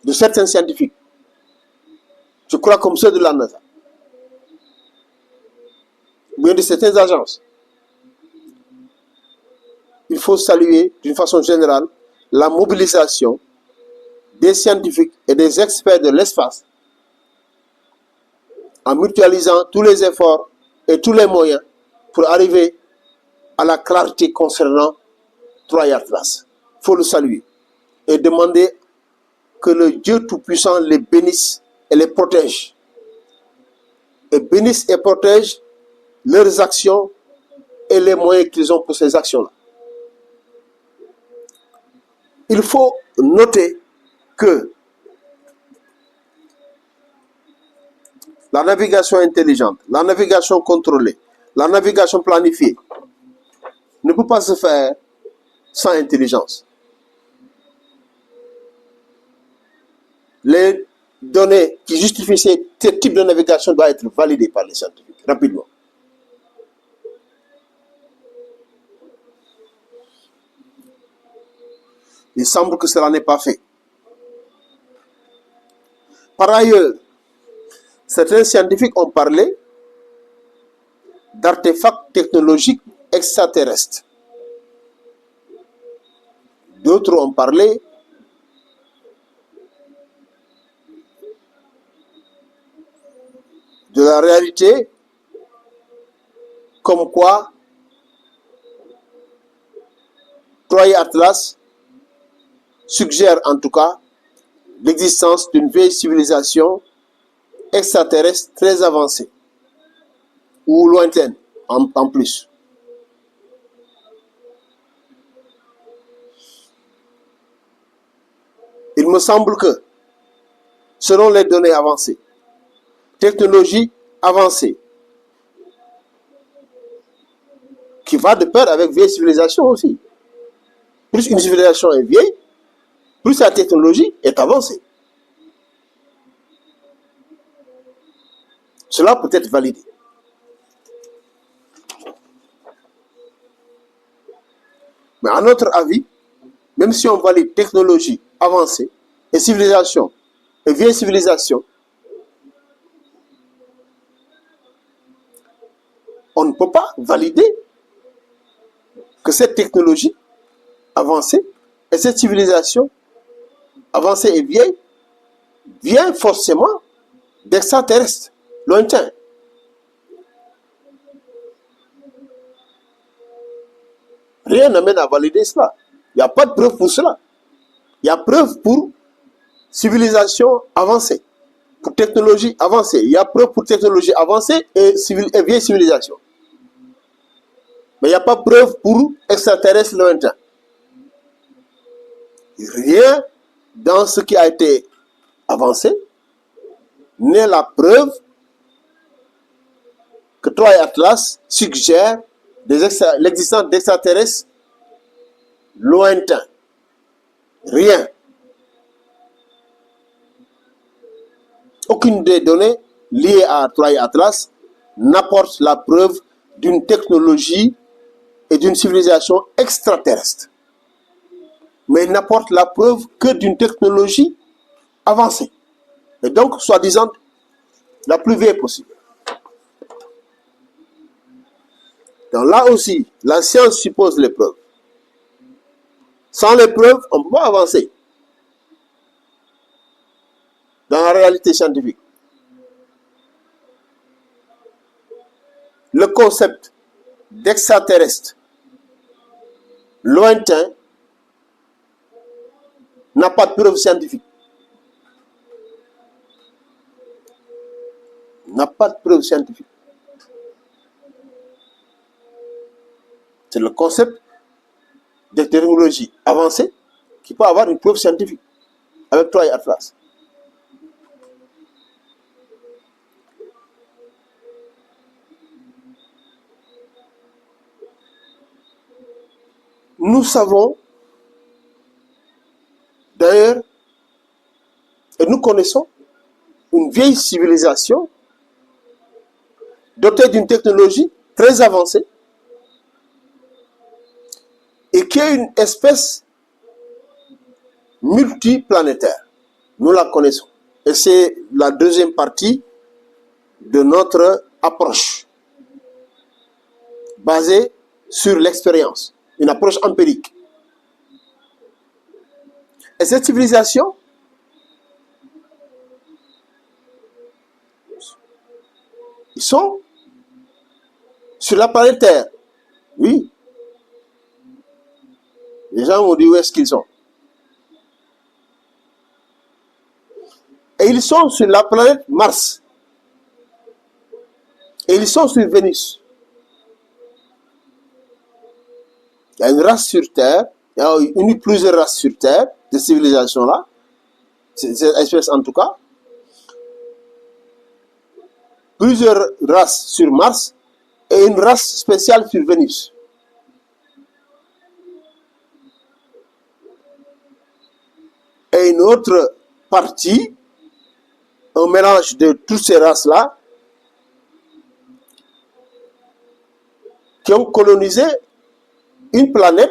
de certains scientifiques, je crois comme ceux de la NASA, ou bien de certaines agences, il faut saluer d'une façon générale la mobilisation des scientifiques et des experts de l'espace en mutualisant tous les efforts et tous les moyens pour arriver à la clarté concernant Troie et Atlas. Il faut le saluer et demander que le Dieu Tout-Puissant les bénisse et les protège. Et bénisse et protège leurs actions et les moyens qu'ils ont pour ces actions-là. Il faut noter que la navigation intelligente, la navigation contrôlée, la navigation planifiée ne peut pas se faire sans intelligence. Les données qui justifient ce type de navigation doivent être validées par les scientifiques rapidement. Il semble que cela n'est pas fait. Par ailleurs, certains scientifiques ont parlé d'artefacts technologiques extraterrestres. D'autres ont parlé de la réalité comme quoi Troie et Atlas suggèrent en tout cas l'existence d'une vieille civilisation extraterrestre très avancée ou lointaine en plus. Il me semble que, selon les données avancées, technologie avancée, qui va de pair avec vieille civilisation aussi. Plus une civilisation est vieille, plus la technologie est avancée. Cela peut être validé. Mais à notre avis, même si on valide technologie avancée et civilisation et vieille civilisation, on ne peut pas valider que cette technologie avancée et cette civilisation avancée et vieille vient forcément d'extraterrestres lointains. Rien n'amène à valider cela. Il n'y a pas de preuve pour cela. Il y a preuve pour civilisation avancée, pour technologie avancée. Il y a preuve pour technologie avancée et vieille civilisation. Mais il n'y a pas preuve pour extraterrestres lointains. Rien dans ce qui a été avancé n'est la preuve que Troie et Atlas suggèrent l'existence d'extraterrestres lointains. Rien. Aucune des données liées à Troie et Atlas n'apporte la preuve d'une technologie et d'une civilisation extraterrestre. Mais il n'apporte la preuve que d'une technologie avancée. Et donc, soi-disant, la plus vieille possible. Donc là aussi, la science suppose les preuves. Sans les preuves, on ne peut pas avancer dans la réalité scientifique. Le concept d'extraterrestre lointain n'a pas de preuve scientifique. N'a pas de preuve scientifique. C'est le concept de technologie avancée qui peut avoir une preuve scientifique avec Troie et Atlas. Nous savons d'ailleurs et nous connaissons une vieille civilisation dotée d'une technologie très avancée et qui est une espèce multiplanétaire. Nous la connaissons. Et c'est la deuxième partie de notre approche, basée sur l'expérience, une approche empirique. Et cette civilisation, ils sont sur la planète Terre. Oui. Les gens m'ont dit où est-ce qu'ils sont. Et ils sont sur la planète Mars. Et ils sont sur Vénus. Il y a une race sur Terre, il y a une plusieurs races sur Terre, de civilisations-là, cette espèce en tout cas. Plusieurs races sur Mars et une race spéciale sur Vénus. Et une autre partie, un mélange de toutes ces races-là, qui ont colonisé une planète,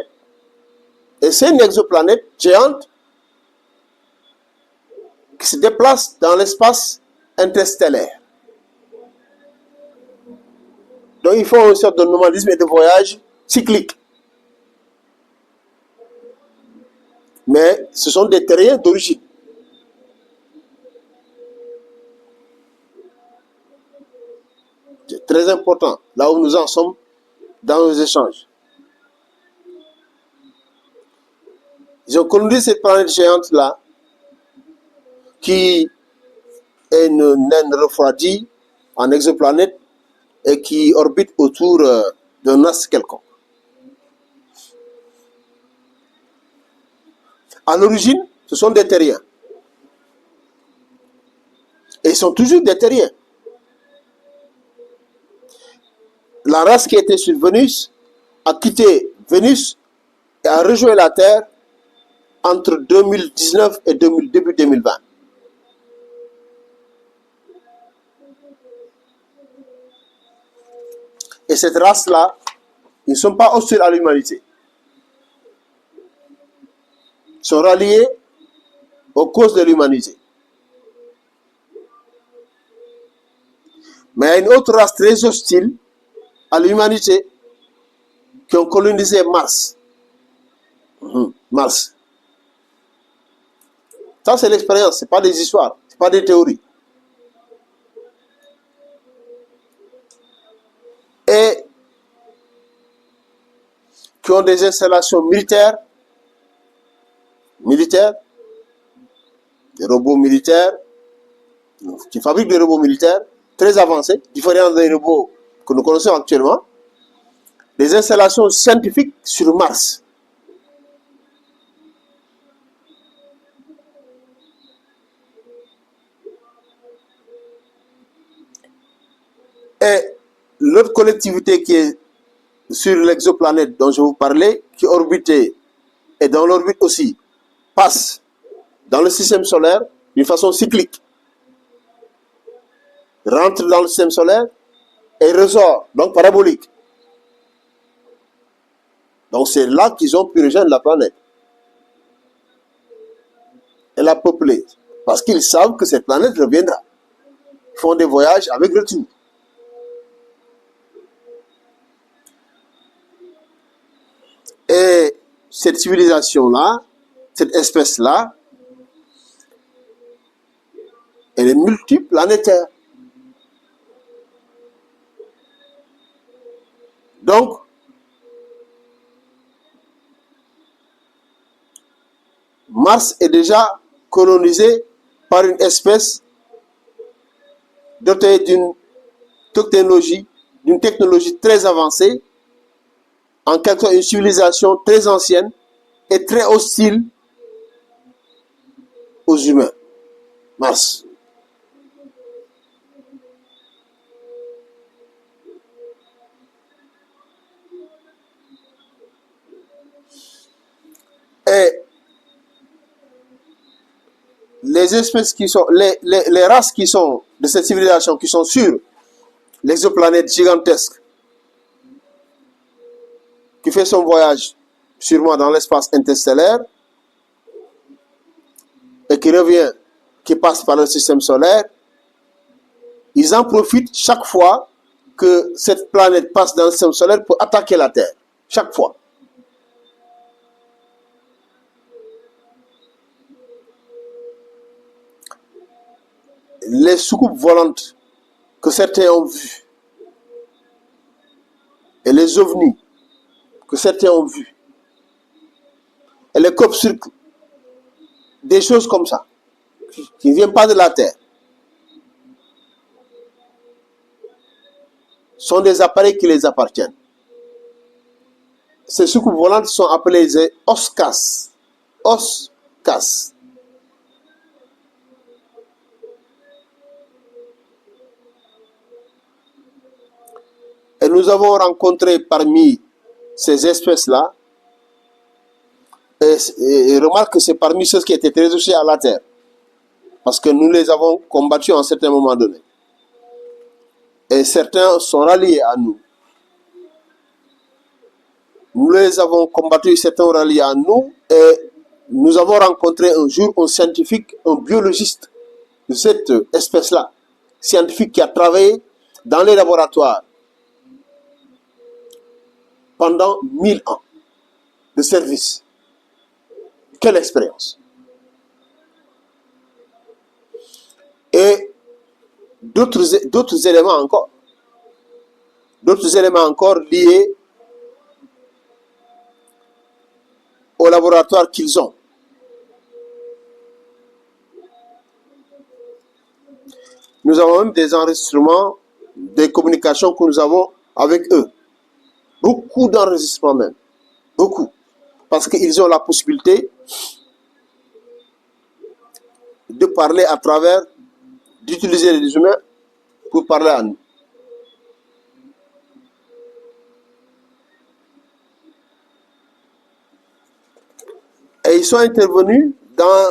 et c'est une exoplanète géante qui se déplace dans l'espace interstellaire. Donc il faut une sorte de nomadisme et de voyage cyclique. Mais ce sont des terriens d'origine. C'est très important, là où nous en sommes dans nos échanges. Ils ont colonisé cette planète géante-là, qui est une naine refroidie en exoplanète et qui orbite autour d'un astre quelconque. À l'origine, ce sont des terriens. Et ils sont toujours des terriens. La race qui était sur Vénus a quitté Vénus et a rejoint la Terre entre 2019 et début 2020. Et cette race-là, ils ne sont pas hostiles à l'humanité. Ils sont ralliés aux causes de l'humanité. Mais il y a une autre race très hostile à l'humanité qui ont colonisé Mars. Mars. Ça, c'est l'expérience, ce n'est pas des histoires, ce n'est pas des théories. Et qui ont des installations militaires, des robots militaires, qui fabriquent des robots militaires très avancés, différents des robots que nous connaissons actuellement, des installations scientifiques sur Mars. Et l'autre collectivité qui est sur l'exoplanète dont je vous parlais, qui orbitait et dans l'orbite aussi, passe dans le système solaire d'une façon cyclique, rentre dans le système solaire et ressort, donc parabolique. Donc c'est là qu'ils ont pu rejoindre la planète et la peupler, parce qu'ils savent que cette planète reviendra. Ils font des voyages avec retour. Et cette civilisation-là, cette espèce-là, elle est multiplanétaire. Donc, Mars est déjà colonisé par une espèce dotée d'une technologie très avancée, en quelque sorte une civilisation très ancienne et très hostile aux humains. Mars. Et les espèces qui sont, les races qui sont de cette civilisation, qui sont sur l'exoplanète gigantesque, qui fait son voyage sûrement dans l'espace interstellaire et qui revient qui passent par le système solaire, ils en profitent chaque fois que cette planète passe dans le système solaire pour attaquer la Terre. Chaque fois. Les soucoupes volantes que certains ont vues et les ovnis que certains ont vues et les crop-circles, des choses comme ça, qui ne viennent pas de la Terre, sont des appareils qui les appartiennent. Ces soucoupes volantes sont appelées les OSCAS. OSCAS. Et nous avons rencontré parmi ces espèces-là, et remarque que c'est parmi ceux qui étaient très associés à la Terre, parce que nous les avons combattus à un certain moment donné. Et certains sont ralliés à nous. Nous les avons combattus, certains ont rallié à nous, et nous avons rencontré un jour un scientifique, un biologiste de cette espèce-là, scientifique qui a travaillé dans les laboratoires pendant 1000 ans de service. Quelle expérience! Et d'autres éléments encore. D'autres éléments encore liés au laboratoire qu'ils ont. Nous avons même des enregistrements, des communications que nous avons avec eux. Beaucoup d'enregistrements même. Beaucoup. Parce qu'ils ont la possibilité de parler à travers, d'utiliser les humains pour parler à nous. Et ils sont intervenus dans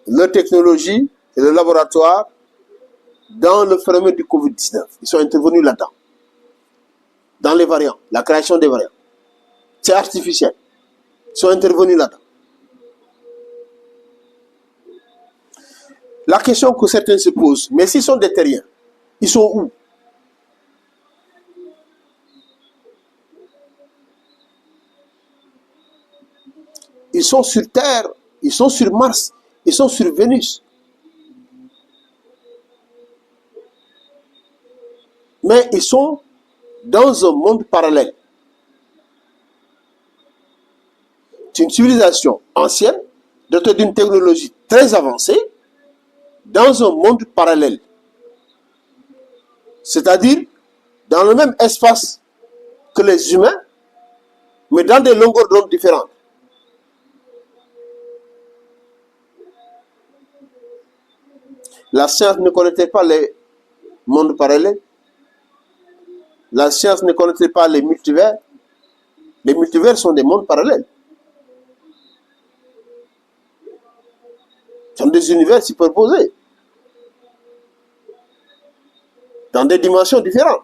leur technologie et le laboratoire dans le phénomène du Covid-19. Ils sont intervenus là-dedans. Dans les variants, la création des variants. C'est artificiel. Ils sont intervenus là-dedans. La question que certains se posent, mais s'ils sont des terriens, ils sont où? Ils sont sur Terre, ils sont sur Mars, ils sont sur Vénus. Mais ils sont dans un monde parallèle. C'est une civilisation ancienne, dotée d'une technologie très avancée, dans un monde parallèle. C'est-à-dire dans le même espace que les humains, mais dans des longueurs d'onde différentes. La science ne connaissait pas les mondes parallèles. La science ne connaissait pas les multivers. Les multivers sont des mondes parallèles. Ce sont des univers superposés. Dans des dimensions différentes.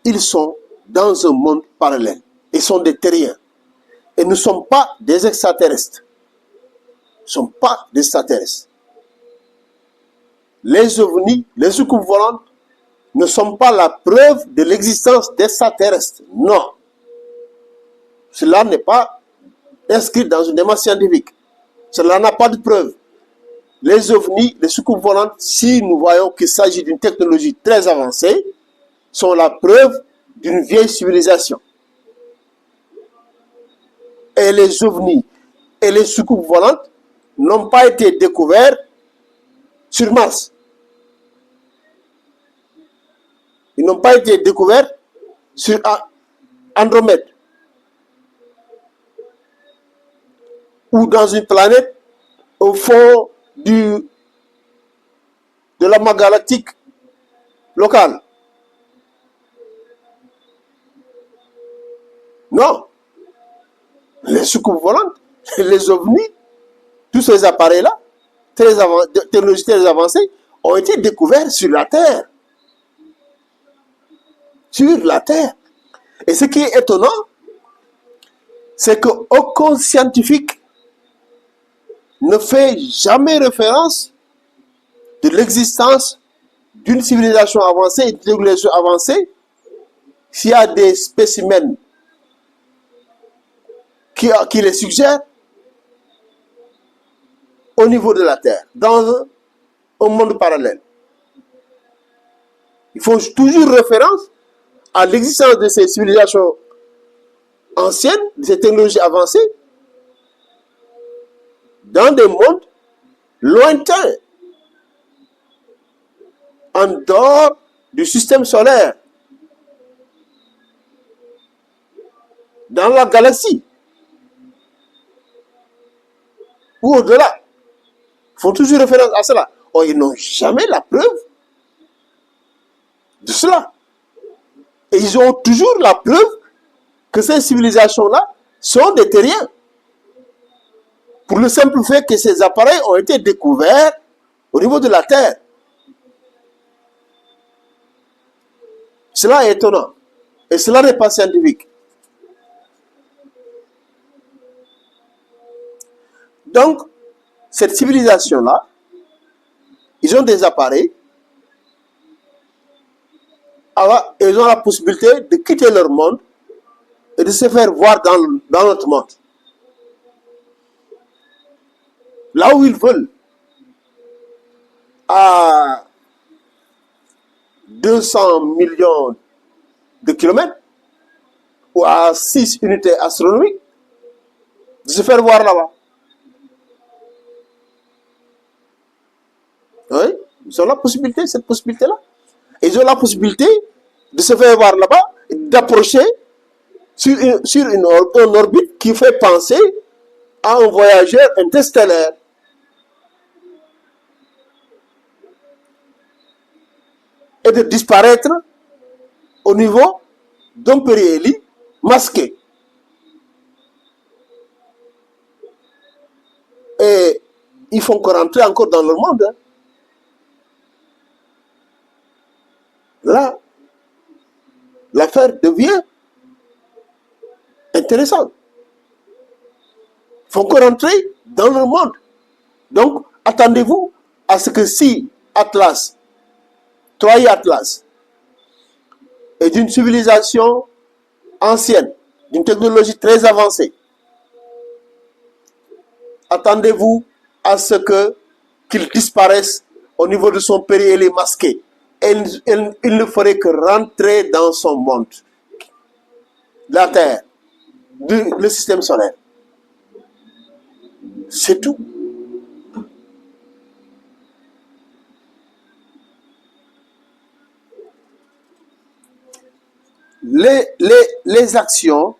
Ils sont dans un monde parallèle. Ils sont des terriens. Et nous ne sommes pas des extraterrestres. Nous ne sommes pas des extraterrestres. Les ovnis, les soucoupes volantes, ne sont pas la preuve de l'existence d'extraterrestres. Non. Cela n'est pas inscrit dans une démarche scientifique. Cela n'a pas de preuve. Les ovnis, les soucoupes volantes, si nous voyons qu'il s'agit d'une technologie très avancée, sont la preuve d'une vieille civilisation. Et les ovnis et les soucoupes volantes n'ont pas été découverts sur Mars. Ils n'ont pas été découverts sur Andromède ou dans une planète au fond de l'amas galactique local. Non. Les soucoupes volantes, les ovnis, tous ces appareils-là, technologies très avancées, ont été découverts sur la Terre. Sur la Terre. Et ce qui est étonnant, c'est qu'aucun scientifique ne fait jamais référence de l'existence d'une civilisation avancée et d'une technologie avancée s'il y a des spécimens qui les suggèrent au niveau de la Terre, dans un monde parallèle. Il faut toujours référence à l'existence de ces civilisations anciennes, de ces technologies avancées, dans des mondes lointains, en dehors du système solaire, dans la galaxie, ou au-delà. Il faut toujours référence à cela. Or, ils n'ont jamais la preuve de cela. Et ils ont toujours la preuve que ces civilisations-là sont des terriens. Pour le simple fait que ces appareils ont été découverts au niveau de la Terre. Cela est étonnant. Et cela n'est pas scientifique. Donc, cette civilisation-là, ils ont des appareils, alors ils ont la possibilité de quitter leur monde et de se faire voir dans notre monde. Là où ils veulent, à 200 millions de kilomètres, ou à 6 unités astronomiques, de se faire voir là-bas. Oui, ils ont la possibilité, cette possibilité-là. Ils ont la possibilité de se faire voir là-bas, d'approcher sur une orbite qui fait penser à un voyageur interstellaire. Et de disparaître au niveau d'un périhélie masqué. Et ils font que rentrer encore dans leur monde. Hein. Là, l'affaire devient intéressante. Ils font que rentrer dans leur monde. Donc, attendez-vous à ce que si Atlas, Troie Atlas, est d'une civilisation ancienne, d'une technologie très avancée, attendez-vous à ce qu'il disparaisse au niveau de son périhélie masqué. Et il ne ferait que rentrer dans son monde, la Terre, le système solaire. C'est tout. Les actions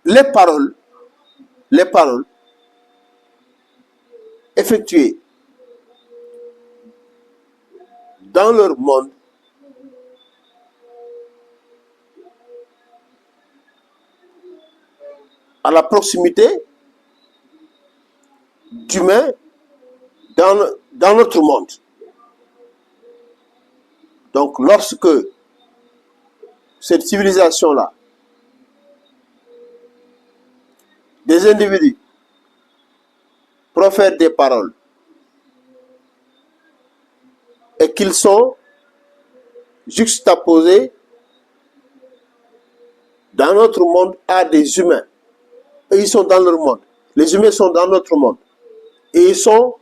les paroles effectuées dans leur monde à la proximité d'humains dans notre monde. Donc, lorsque cette civilisation-là, des individus profèrent des paroles et qu'ils sont juxtaposés dans notre monde à des humains, et ils sont dans leur monde. Les humains sont dans notre monde. Et ils sont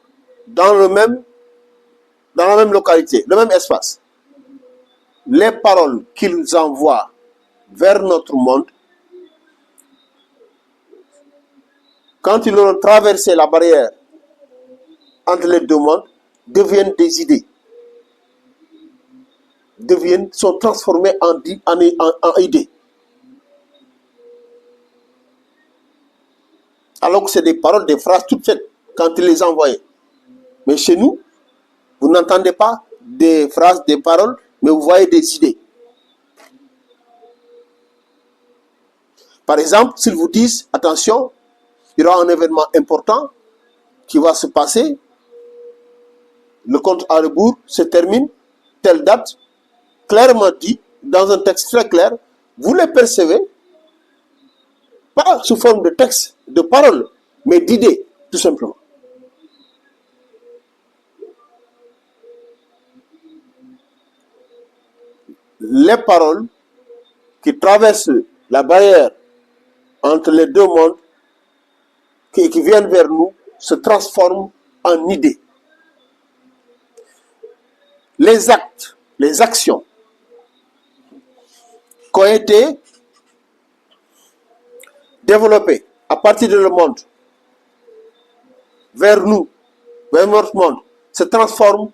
dans la même localité, le même espace. Les paroles qu'ils envoient vers notre monde, quand ils auront traversé la barrière entre les deux mondes, deviennent des idées. Sont transformées en idées. Alors que c'est des paroles, des phrases toutes faites quand ils les envoient. Mais chez nous, vous n'entendez pas des phrases, des paroles, mais vous voyez des idées. Par exemple, s'ils vous disent, attention, il y aura un événement important qui va se passer, le compte à rebours se termine, telle date, clairement dit, dans un texte très clair, vous les percevez, Pas sous forme de texte, de paroles, mais d'idées, tout simplement. Les paroles qui traversent la barrière entre les deux mondes, qui viennent vers nous, se transforment en idées. Les actes, les actions qui ont été développées à partir de le monde vers nous, vers notre monde, se transforment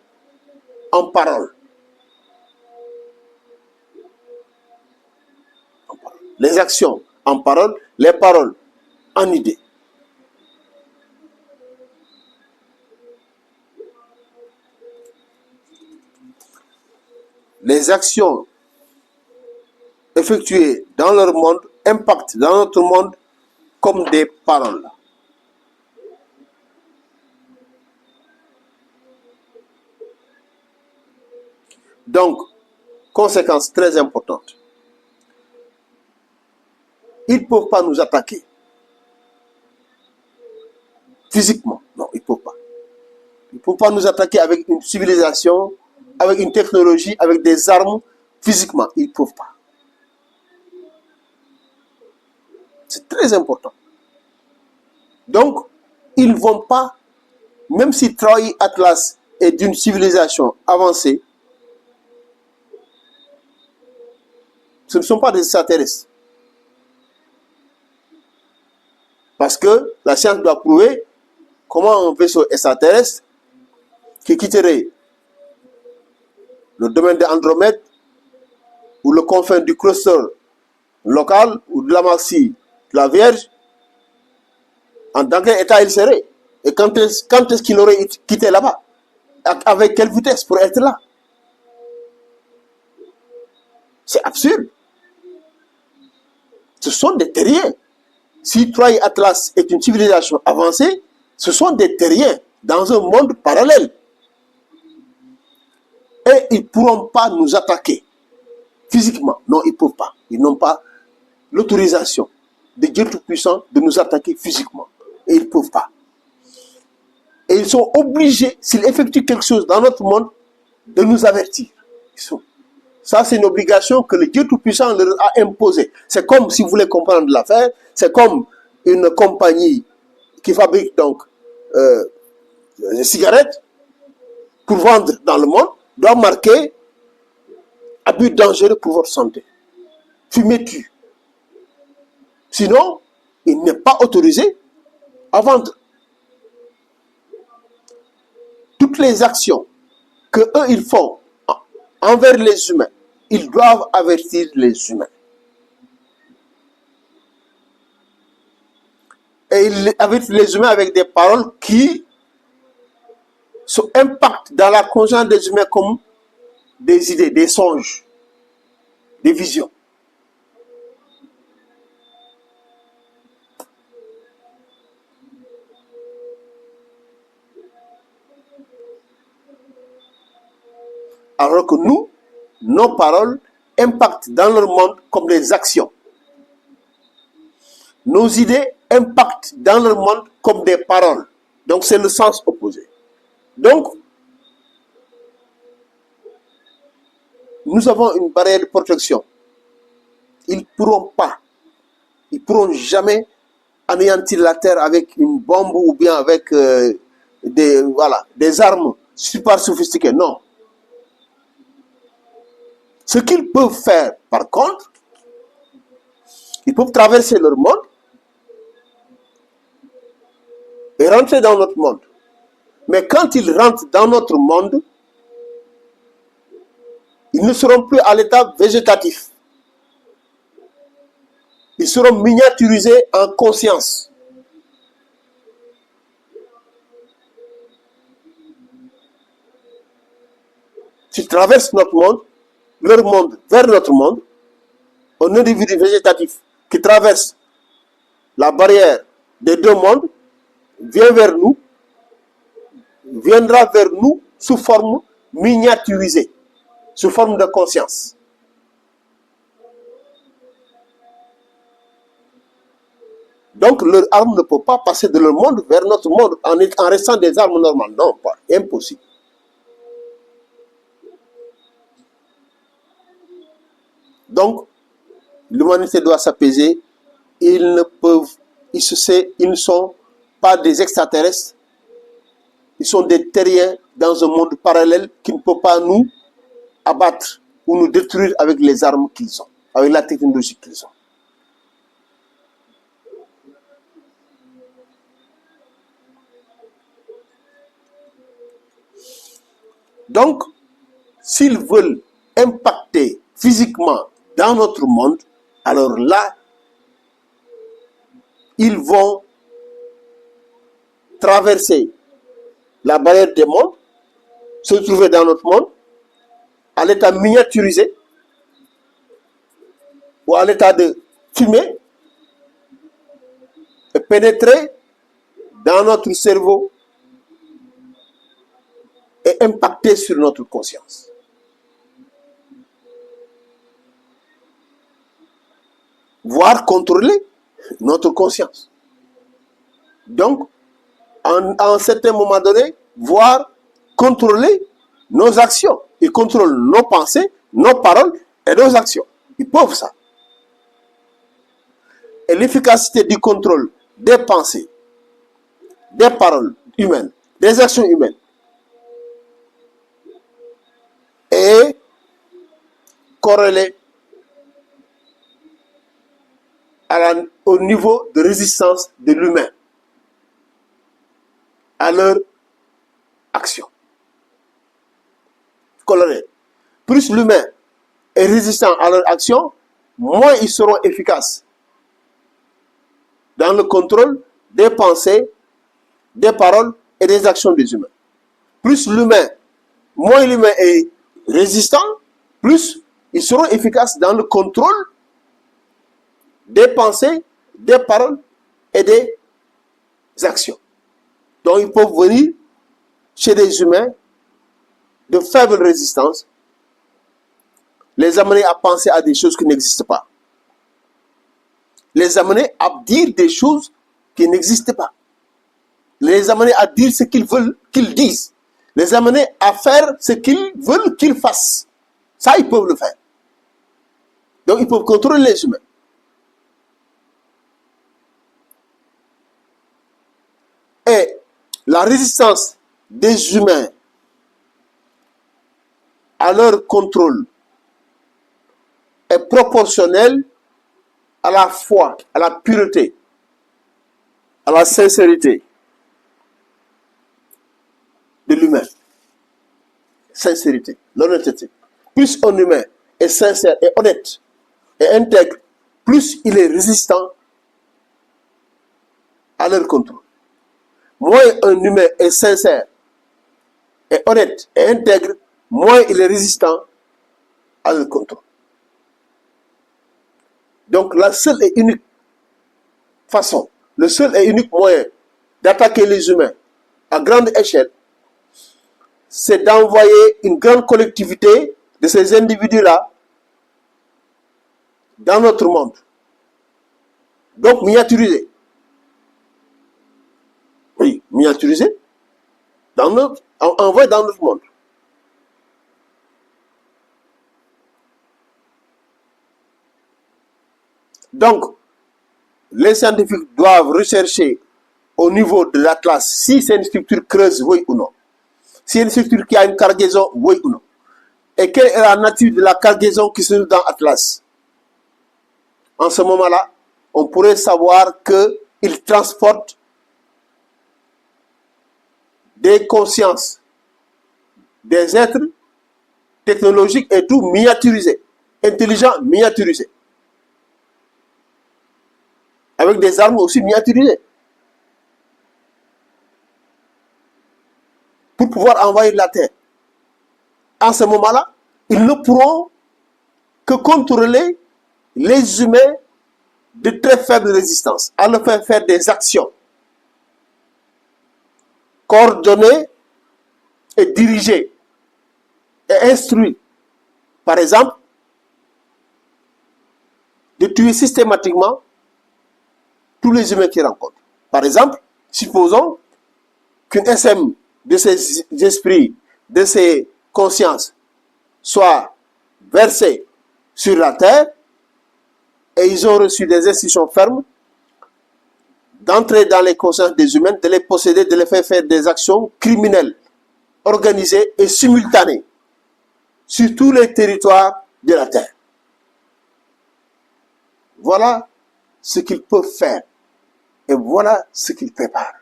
en paroles. Les actions en paroles, les paroles en idées. Les actions effectuées dans leur monde impactent dans notre monde comme des paroles. Donc, conséquence très importante. Ils ne peuvent pas nous attaquer physiquement. Non, ils ne peuvent pas. Ils ne peuvent pas nous attaquer avec une civilisation, avec une technologie, avec des armes physiquement. Ils ne peuvent pas. C'est très important. Donc, ils ne vont pas, même si Troy Atlas est d'une civilisation avancée, ce ne sont pas des extraterrestres. Parce que la science doit prouver comment un vaisseau extraterrestre qui quitterait le domaine d'Andromède ou le confin du cluster local ou de la Maxie de la Vierge, dans quel état il serait? Et quand est-ce qu'il aurait quitté là-bas? Avec quelle vitesse pour être là? C'est absurde. Ce sont des terriens. Si Troy Atlas est une civilisation avancée, ce sont des terriens dans un monde parallèle. Et ils ne pourront pas nous attaquer physiquement. Non, ils ne peuvent pas. Ils n'ont pas l'autorisation de Dieu Tout-Puissant de nous attaquer physiquement. Et ils ne peuvent pas. Et ils sont obligés, s'ils effectuent quelque chose dans notre monde, de nous avertir. Ça, c'est une obligation que le Dieu Tout-Puissant leur a imposée. C'est comme, si vous voulez comprendre l'affaire, c'est comme une compagnie qui fabrique donc des cigarettes pour vendre dans le monde, doit marquer abus dangereux pour votre santé. Fumer tue. Sinon, il n'est pas autorisé à vendre. Toutes les actions que eux ils font envers les humains, ils doivent avertir les humains. Et ils avertissent les humains avec des paroles qui impactent dans la conscience des humains comme des idées, des songes, des visions. Alors que nous, nos paroles impactent dans leur monde comme des actions. Nos idées impactent dans leur monde comme des paroles. Donc c'est le sens opposé. Donc, nous avons une barrière de protection. Ils ne pourront pas, ils ne pourront jamais anéantir la terre avec une bombe ou bien avec des armes super sophistiquées. Non. Ce qu'ils peuvent faire, par contre, ils peuvent traverser leur monde et rentrer dans notre monde. Mais quand ils rentrent dans notre monde, ils ne seront plus à l'état végétatif. Ils seront miniaturisés en conscience. S'ils traversent notre monde, leur monde vers notre monde, un individu végétatif qui traverse la barrière des deux mondes viendra vers nous sous forme miniaturisée, sous forme de conscience. Donc, leur arme ne peut pas passer de leur monde vers notre monde en restant des armes normales. Non, pas impossible. Donc, l'humanité doit s'apaiser. Ils ne sont pas des extraterrestres. Ils sont des terriens dans un monde parallèle qui ne peut pas nous abattre ou nous détruire avec les armes qu'ils ont, avec la technologie qu'ils ont. Donc, s'ils veulent impacter physiquement dans notre monde, alors là, ils vont traverser la barrière des mondes, se trouver dans notre monde, à l'état miniaturisé ou à l'état de fumée, et pénétrer dans notre cerveau et impacter sur notre conscience. Voire contrôler notre conscience. Donc, à un certain moment donné, voire contrôler nos actions. Ils contrôlent nos pensées, nos paroles et nos actions. Ils peuvent ça. Et l'efficacité du contrôle des pensées, des paroles humaines, des actions humaines est corrélée au niveau de résistance de l'humain à leur action. Coloré. Plus l'humain est résistant à leur action, moins ils seront efficaces dans le contrôle des pensées, des paroles et des actions des humains. Plus l'humain, moins l'humain est résistant, plus ils seront efficaces dans le contrôle des pensées, des paroles et des actions. Donc ils peuvent venir chez des humains de faible résistance, les amener à penser à des choses qui n'existent pas, les amener à dire des choses qui n'existent pas, les amener à dire ce qu'ils veulent qu'ils disent, les amener à faire ce qu'ils veulent qu'ils fassent. Ça, ils peuvent le faire. Donc, ils peuvent contrôler les humains. Et la résistance des humains à leur contrôle est proportionnelle à la foi, à la pureté, à la sincérité de l'humain. Sincérité, l'honnêteté. Plus un humain est sincère et honnête et intègre, plus il est résistant à leur contrôle. Moins un humain est sincère et honnête et intègre, moins il est résistant à leur contrôle. Donc la seule et unique façon, le seul et unique moyen d'attaquer les humains à grande échelle, c'est d'envoyer une grande collectivité de ces individus-là dans notre monde. Donc miniaturisé. Oui, miniaturisé. Envoyé dans notre monde. Donc, les scientifiques doivent rechercher au niveau de l'Atlas si c'est une structure creuse, oui ou non. Si c'est une structure qui a une cargaison, oui ou non. Et quelle est la nature de la cargaison qui se trouve dans l'Atlas. En ce moment-là, on pourrait savoir qu'il transporte des consciences, des êtres technologiques et tout miniaturisés, intelligents miniaturisés, avec des armes aussi miniaturisées, pour pouvoir envahir la Terre. En ce moment-là, ils ne pourront que contrôler les humains de très faible résistance, à leur faire des actions coordonnées et dirigées et instruites. Par exemple, de tuer systématiquement tous les humains qu'ils rencontrent. Par exemple, supposons qu'une SM de ces esprits, de ces consciences, soit versée sur la terre et ils ont reçu des instructions fermes d'entrer dans les consciences des humains, de les posséder, de les faire des actions criminelles, organisées et simultanées sur tous les territoires de la terre. Voilà ce qu'ils peuvent faire et voilà ce qu'ils préparent.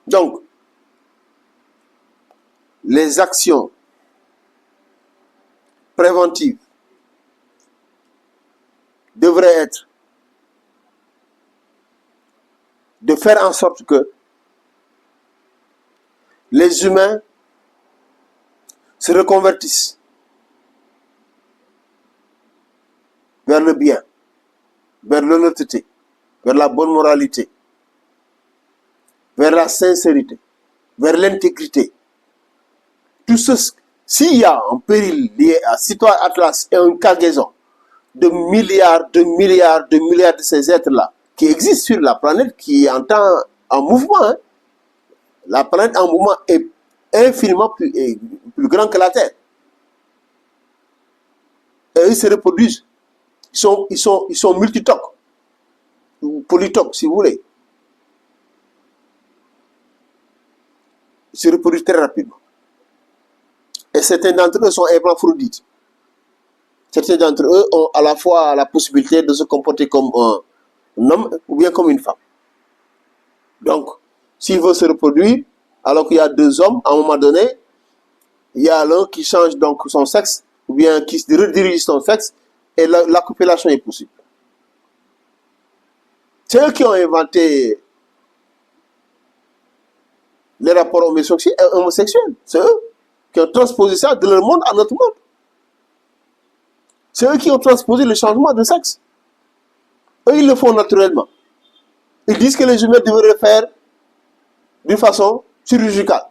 Donc, les actions préventives devraient être de faire en sorte que les humains se reconvertissent vers le bien, vers l'honnêteté, vers la bonne moralité, vers la sincérité, vers l'intégrité. Tout ce, s'il y a un péril lié à Citoyen Atlas et une cargaison de milliards de ces êtres-là qui existent sur la planète, qui est en mouvement, hein. La planète en mouvement est infiniment plus grand que la Terre. Et ils se reproduisent. Ils sont multitoques, ou polytoques, si vous voulez. Ils se reproduisent très rapidement. Et certains d'entre eux sont hermaphrodites. Certains d'entre eux ont à la fois la possibilité de se comporter comme un homme ou bien comme une femme. Donc, s'il veut se reproduire, alors qu'il y a deux hommes, à un moment donné, il y a l'un qui change donc son sexe, ou bien qui se redirige son sexe, et la copulation est possible. C'est eux qui ont inventé les rapports homosexuels. C'est eux qui ont transposé ça de leur monde à notre monde. C'est eux qui ont transposé le changement de sexe. Eux, ils le font naturellement. Ils disent que les humains devraient le faire d'une façon chirurgicale.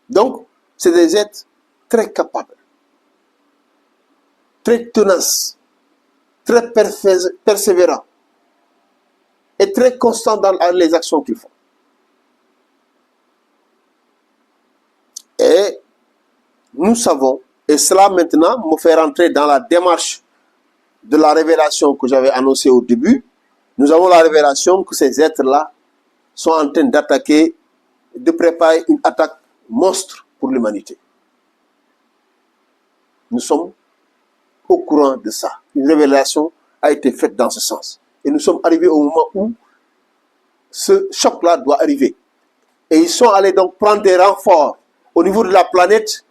Donc, c'est des êtres très capables, très tenaces, très persévérants et très constants dans les actions qu'ils font. Et nous savons, et cela maintenant me fait rentrer dans la démarche de la révélation que j'avais annoncée au début. Nous avons la révélation que ces êtres-là sont en train d'attaquer, de préparer une attaque monstre pour l'humanité. Nous sommes au courant de ça. Une révélation a été faite dans ce sens. Et nous sommes arrivés au moment où ce choc-là doit arriver. Et ils sont allés donc prendre des renforts au niveau de la planète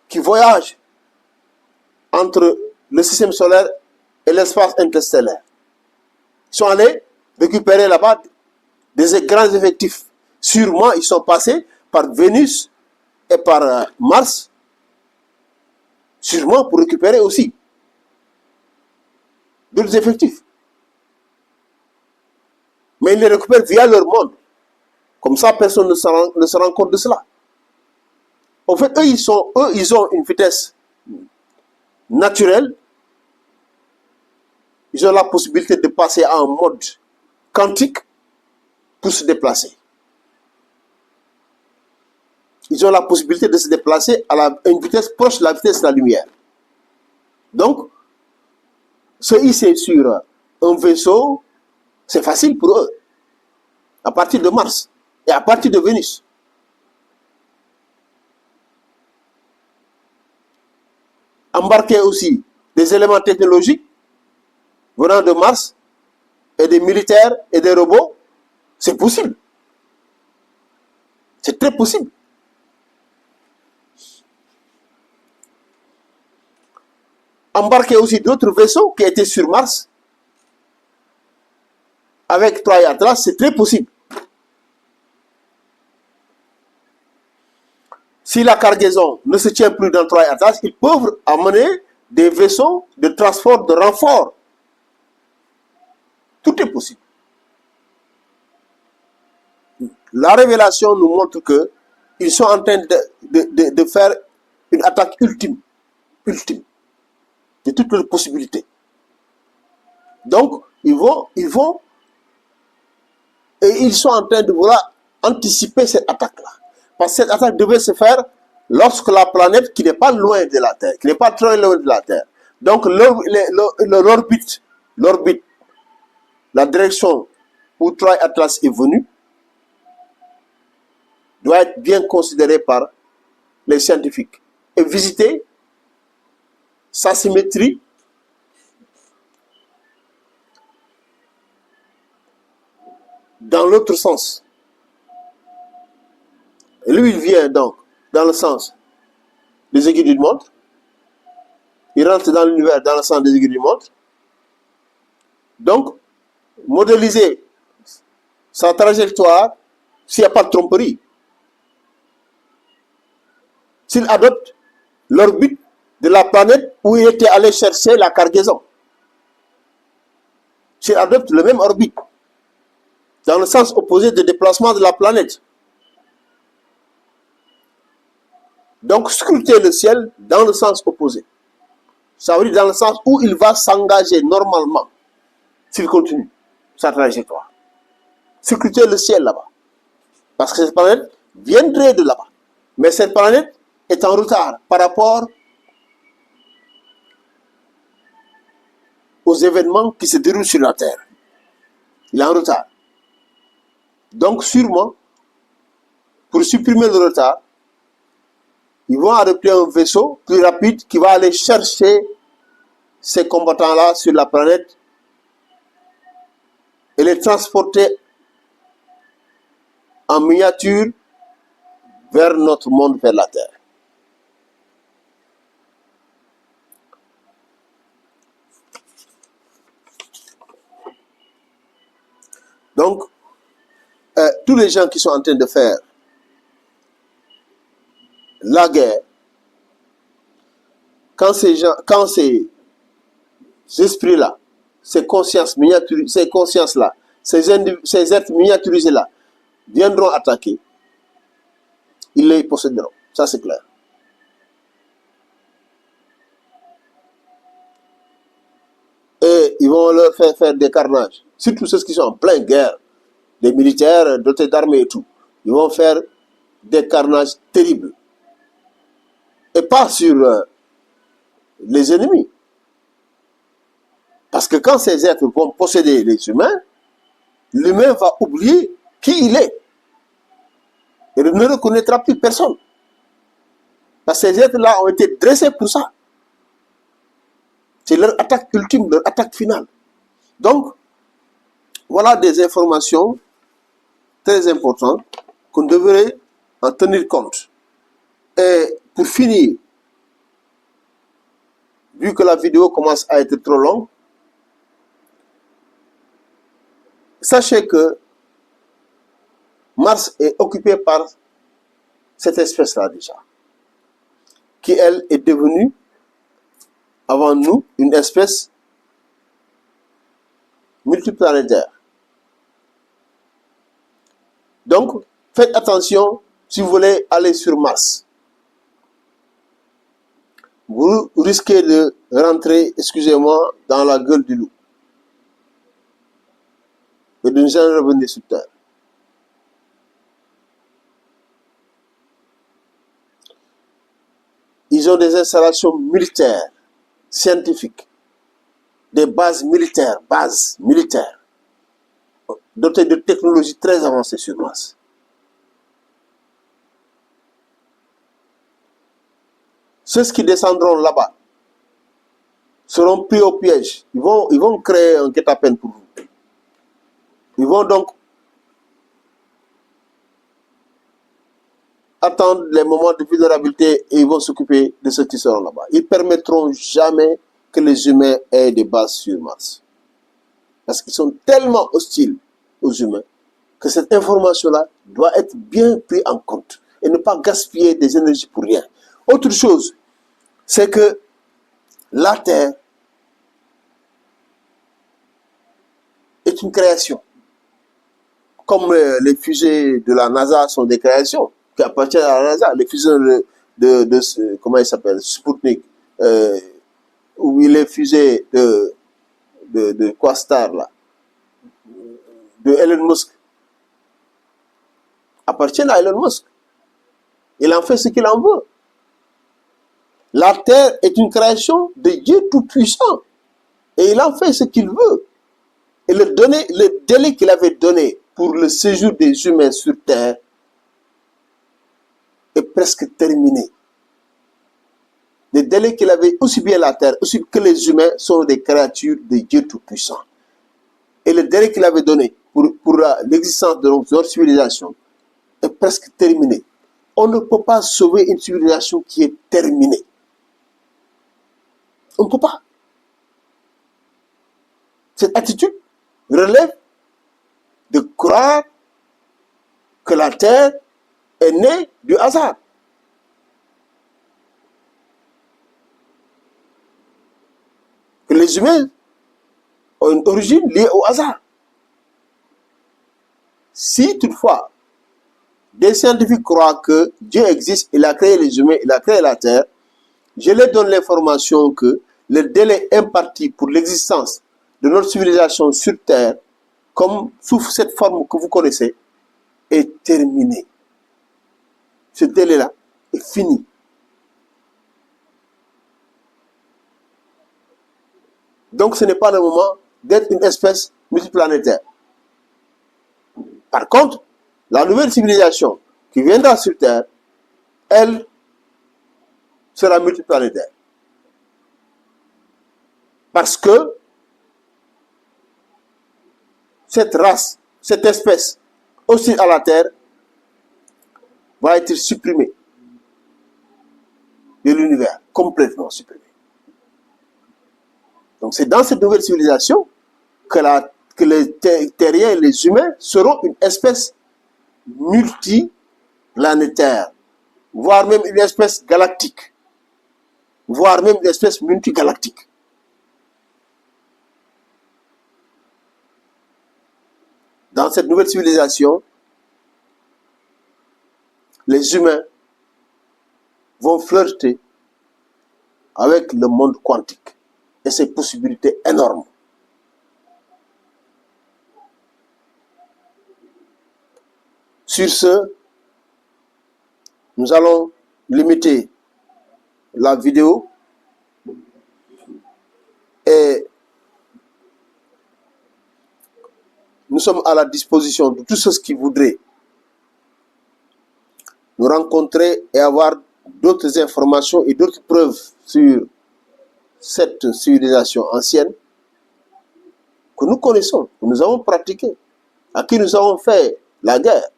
qui voyage entre le système solaire et l'espace interstellaire. Ils sont allés récupérer là-bas des grands effectifs. Sûrement, ils sont passés par Vénus et par Mars, sûrement pour récupérer aussi d'autres effectifs. Mais ils les récupèrent via leur monde. Comme ça, personne ne se rend compte de cela. En fait, eux, ils ont une vitesse naturelle. Ils ont la possibilité de passer à un mode quantique pour se déplacer. Ils ont la possibilité de se déplacer à une vitesse proche de la vitesse de la lumière. Donc, se hisser sur un vaisseau, c'est facile pour eux. À partir de Mars et à partir de Vénus. Embarquer aussi des éléments technologiques venant de Mars et des militaires et des robots, c'est possible. C'est très possible. Embarquer aussi d'autres vaisseaux qui étaient sur Mars avec Troy Atlas, c'est très possible. Si la cargaison ne se tient plus dans Troy Atlas, ils peuvent amener des vaisseaux de transport, de renfort. Tout est possible. La révélation nous montre que ils sont en train de faire une attaque ultime de toutes les possibilités. Donc, ils sont en train de vouloir anticiper cette attaque-là. Parce que cette attaque devait se faire lorsque la planète, qui n'est pas loin de la Terre, qui n'est pas très loin de la Terre, donc l'orbite, la direction où Troy Atlas est venu, doit être bien considérée par les scientifiques et visiter sa symétrie dans l'autre sens. Et lui, il vient donc dans le sens des aiguilles d'une montre. Il rentre dans l'univers dans le sens des aiguilles d'une montre. Donc, modéliser sa trajectoire s'il n'y a pas de tromperie. S'il adopte l'orbite de la planète où il était allé chercher la cargaison. S'il adopte le même orbite, dans le sens opposé de déplacement de la planète. Donc, scruter le ciel dans le sens opposé. Ça veut dire dans le sens où il va s'engager normalement, s'il continue sa trajectoire. Scruter le ciel là-bas. Parce que cette planète viendrait de là-bas. Mais cette planète est en retard par rapport aux événements qui se déroulent sur la Terre. Il est en retard. Donc, sûrement, pour supprimer le retard, ils vont adopter un vaisseau plus rapide qui va aller chercher ces combattants-là sur la planète et les transporter en miniature vers notre monde, vers la Terre. Donc, tous les gens qui sont en train de faire la guerre, quand ces esprits-là, ces consciences-là, ces êtres miniaturisés-là viendront attaquer, ils les posséderont. Ça, c'est clair. Et ils vont leur faire des carnages. Surtout ceux qui sont en pleine guerre, des militaires dotés d'armées et tout. Ils vont faire des carnages terribles. Et pas sur les ennemis. Parce que quand ces êtres vont posséder les humains, l'humain va oublier qui il est. Il ne reconnaîtra plus personne. Parce que ces êtres-là ont été dressés pour ça. C'est leur attaque ultime, leur attaque finale. Donc, voilà des informations très importantes qu'on devrait en tenir compte. Et pour finir, vu que la vidéo commence à être trop longue, sachez que Mars est occupé par cette espèce-là déjà, qui elle est devenue, avant nous, une espèce multiplanétaire. Donc, faites attention si vous voulez aller sur Mars. Vous risquez de rentrer, excusez-moi, dans la gueule du loup. Et de ne jamais revenir sur Terre. Ils ont des installations militaires, scientifiques, des bases militaires, dotées de technologies très avancées sur Mars. Ceux qui descendront là-bas seront pris au piège. Ils vont créer un guet-apens pour vous. Ils vont donc attendre les moments de vulnérabilité et ils vont s'occuper de ceux qui seront là-bas. Ils ne permettront jamais que les humains aient des bases sur Mars. Parce qu'ils sont tellement hostiles aux humains que cette information-là doit être bien prise en compte et ne pas gaspiller des énergies pour rien. Autre chose, c'est que la Terre une création. Comme les fusées de la NASA sont des créations qui appartiennent à la NASA, les fusées comment il s'appelle, Sputnik, ou les fusées de Quastar, là, de Elon Musk, appartiennent à Elon Musk. Il en fait ce qu'il en veut. La Terre est une création de Dieu Tout-Puissant. Et il en fait ce qu'il veut. Et le délai qu'il avait donné pour le séjour des humains sur Terre est presque terminé. Le délai qu'il avait, aussi bien la Terre, aussi que les humains sont des créatures de Dieu Tout-Puissant. Et le délai qu'il avait donné pour l'existence de notre civilisation est presque terminé. On ne peut pas sauver une civilisation qui est terminée. On ne peut pas. Cette attitude relève de croire que la Terre est née du hasard. Que les humains ont une origine liée au hasard. Si toutefois des scientifiques croient que Dieu existe, il a créé les humains, il a créé la Terre, je leur donne l'information que le délai imparti pour l'existence de notre civilisation sur Terre, comme sous cette forme que vous connaissez, est terminé. Ce délai-là est fini. Donc ce n'est pas le moment d'être une espèce multiplanétaire. Par contre, la nouvelle civilisation qui viendra sur Terre, elle sera multiplanétaire. Parce que cette race, cette espèce, aussi à la Terre, va être supprimée de l'univers, complètement supprimée. Donc c'est dans cette nouvelle civilisation que les terriens et les humains seront une espèce multiplanétaire, voire même une espèce galactique, voire même une espèce multigalactique. Dans cette nouvelle civilisation, les humains vont flirter avec le monde quantique et ses possibilités énormes. Sur ce, nous allons limiter la vidéo et nous sommes à la disposition de tous ceux qui voudraient nous rencontrer et avoir d'autres informations et d'autres preuves sur cette civilisation ancienne que nous connaissons, que nous avons pratiquée, à qui nous avons fait la guerre,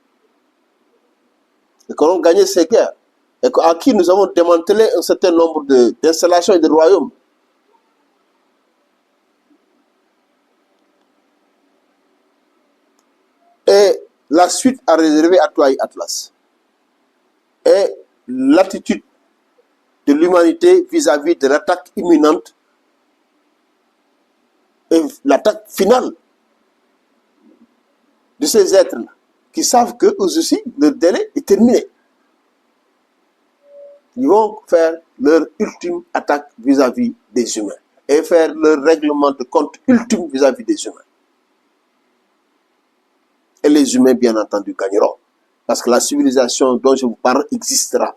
et que nous avons gagné ces guerres, et à qui nous avons démantelé un certain nombre d'installations et de royaumes. Et la suite à réserver à toi et Atlas. Et l'attitude de l'humanité vis-à-vis de l'attaque imminente et l'attaque finale de ces êtres-là, qui savent qu'eux aussi, le délai est terminé. Ils vont faire leur ultime attaque vis-à-vis des humains et faire leur règlement de compte ultime vis-à-vis des humains. Et les humains, bien entendu, gagneront. Parce que la civilisation dont je vous parle existera.